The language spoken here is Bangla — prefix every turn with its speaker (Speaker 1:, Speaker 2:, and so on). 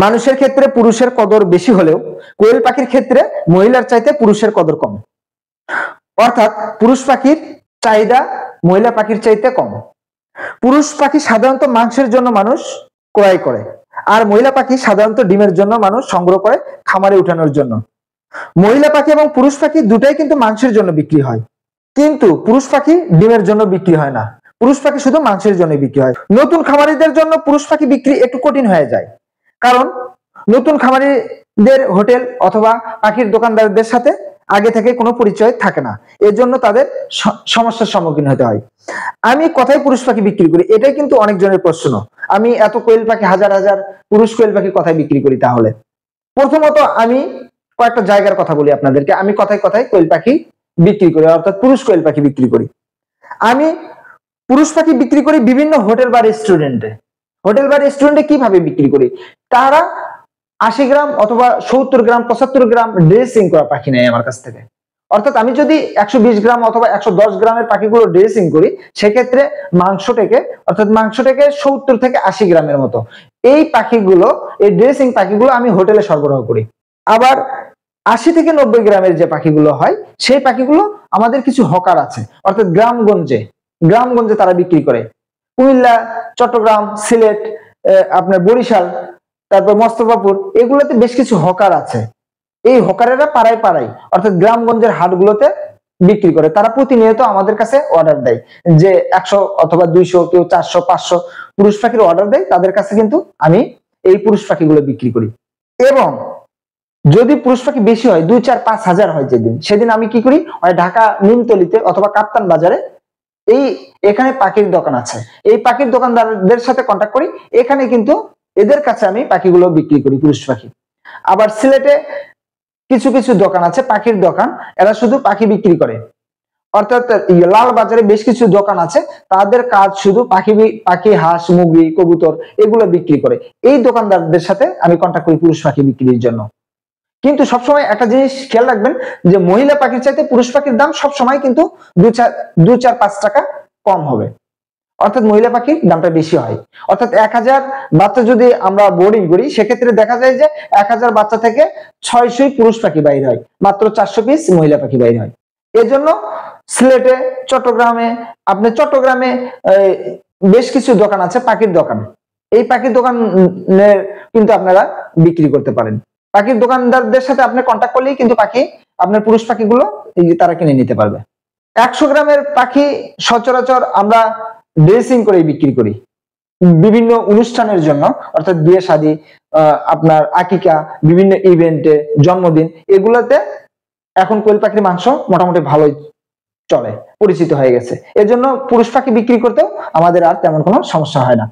Speaker 1: মানুষের ক্ষেত্রে পুরুষের কদর বেশি হলেও কোয়েল পাখির ক্ষেত্রে মহিলার চাইতে পুরুষের কদর কম। অর্থাৎ পুরুষ পাখির চাহিদা মহিলা পাখির চাইতে কম। পুরুষ পাখি সাধারণত মাংসের জন্য মানুষ ক্রয় করে, আর মহিলা পাখি সাধারণত ডিমের জন্য মানুষ সংগ্রহ করে খামারে উঠানোর জন্য। মহিলা পাখি এবং পুরুষ পাখি দুটাই কিন্তু মাংসের জন্য বিক্রি হয়, কিন্তু পুরুষ পাখি ডিমের জন্য বিক্রি হয় না, পুরুষ পাখি শুধু মাংসের জন্য বিক্রি হয়। নতুন খামারিদের জন্য পুরুষ পাখি বিক্রি একটু কঠিন হয়ে যায়, কারণ নতুন খামারিদের হোটেল অথবা পাখির দোকানদারদের সাথে আগে থেকে কোনো পরিচয় থাকে না, এর জন্য তাদের সমস্যার সম্মুখীন হতে হয়। আমি কোথায় পুরুষ পাখি বিক্রি করি, এটাই কিন্তু অনেকজনের প্রশ্ন। আমি এত কোয়েল পাখি, হাজার হাজার পুরুষ কোয়েল পাখি কোথায় বিক্রি করি? তাহলে প্রথমত আমি কয়েকটা জায়গার কথা বলি আপনাদেরকে। আমি কোথায় কোথায় কোয়েল পাখি বিক্রি করি, অর্থাৎ পুরুষ কোয়েল পাখি বিক্রি করি। আমি পুরুষ পাখি বিক্রি করি বিভিন্ন হোটেল বা রেস্টুরেন্টে। হোটেল বা রেস্টুরেন্টে কিভাবে বিক্রি করি? তারা 80 গ্রাম অথবা 70 গ্রাম 75 গ্রাম ড্রেসিং করা পাখি নেয় আমার কাছ থেকে। অর্থাৎ আমি যদি 120 গ্রাম অথবা 110 গ্রামের পাখিগুলো ড্রেসিং করি, সেক্ষেত্রে মাংসটাকে 70 থেকে 80 গ্রামের মতো এই পাখিগুলো, এই ড্রেসিং পাখিগুলো আমি হোটেলে সরবরাহ করি। আবার 80 থেকে 90 গ্রামের যে পাখিগুলো হয়, সেই পাখিগুলো আমাদের কিছু হকার আছে, অর্থাৎ গ্রামগঞ্জে তারা বিক্রি করে। কুমিল্লা, চট্টগ্রাম, সিলেট, আপনার বরিশাল, তারপর মোস্তফাপুর, এগুলোতে বেশ কিছু হকার আছে। এই হকারেরা পাড়ায় পাড়ায় অর্থাৎ গ্রামগঞ্জের হাটগুলোতে বিক্রি করে। তারা প্রতিনিয়ত আমাদের কাছে অর্ডার দেয় যে 100 অথবা 200, কেউ 400 500 পুরুষ পাখির অর্ডার দেয়। তাদের কাছে কিন্তু আমি এই পুরুষ পাখিগুলো বিক্রি করি। এবং যদি পুরুষ পাখি বেশি হয়, 2, 4, 5 হাজার হয় সেদিন আমি কি করি, হয় ঢাকা নিমতলিতে অথবা কাপ্তান বাজারে এখানে পাখির দোকান আছে, এই পাখির দোকানদারদের সাথে কন্ট্যাক্ট করি। এখানে কিন্তু এদের কাছে আমি পাখিগুলো বিক্রি করি, পুরুষ পাখি। আবার সিলেটে কিছু কিছু দোকান আছে, পাখির দোকান, এরা শুধু পাখি বিক্রি করে। অর্থাৎ লাল বাজারে বেশ কিছু দোকান আছে, তাদের কাজ শুধু পাখি, হাঁস, মুরগি, কবুতর এগুলো বিক্রি করে। এই দোকানদারদের সাথে আমি কন্ট্যাক্ট করি পুরুষ পাখি বিক্রির জন্য। কিন্তু সবসময় একটা জিনিস খেয়াল রাখবেন যে মহিলা পাখির চাইতে পুরুষ পাখির দাম সবসময় কিন্তু 2, 4, 5 টাকা কম হবে, অর্থাৎ মহিলা পাখির দামটা বেশি হয়। অর্থাৎ 1000 বাচ্চা যদি আমরা বোর্ডিং করি, সেক্ষেত্রে দেখা যায় যে 1000 বাচ্চা থেকে 600 পুরুষ পাখি বাইর হয়, মাত্র 400 পিস মহিলা পাখি বাইর হয়। এজন্য সিলেটে, চট্টগ্রামে বেশ কিছু দোকান আছে পাখির দোকান। এই পাখির দোকানের কিন্তু আপনারা বিক্রি করতে পারেন। পাখির দোকানদারদের সাথে আপনি কন্ট্যাক্ট করলেই কিন্তু পাখি, আপনার পুরুষ পাখিগুলো তারা কিনে নিতে পারবে। 100 গ্রামের পাখি সচরাচর আমরা ড্রেসিং করে বিক্রি করি বিভিন্ন অনুষ্ঠানের জন্য, অর্থাৎ বিয়ে শাদী, আপনার আকিকা, বিভিন্ন ইভেন্টে, জন্মদিন, এগুলোতে এখন কোয়েল পাখির মাংস মোটামুটি ভালোই চলে, পরিচিত হয়ে গেছে। এর জন্য পুরুষ পাখি বিক্রি করতেও আমাদের আর তেমন কোনো সমস্যা হয় না।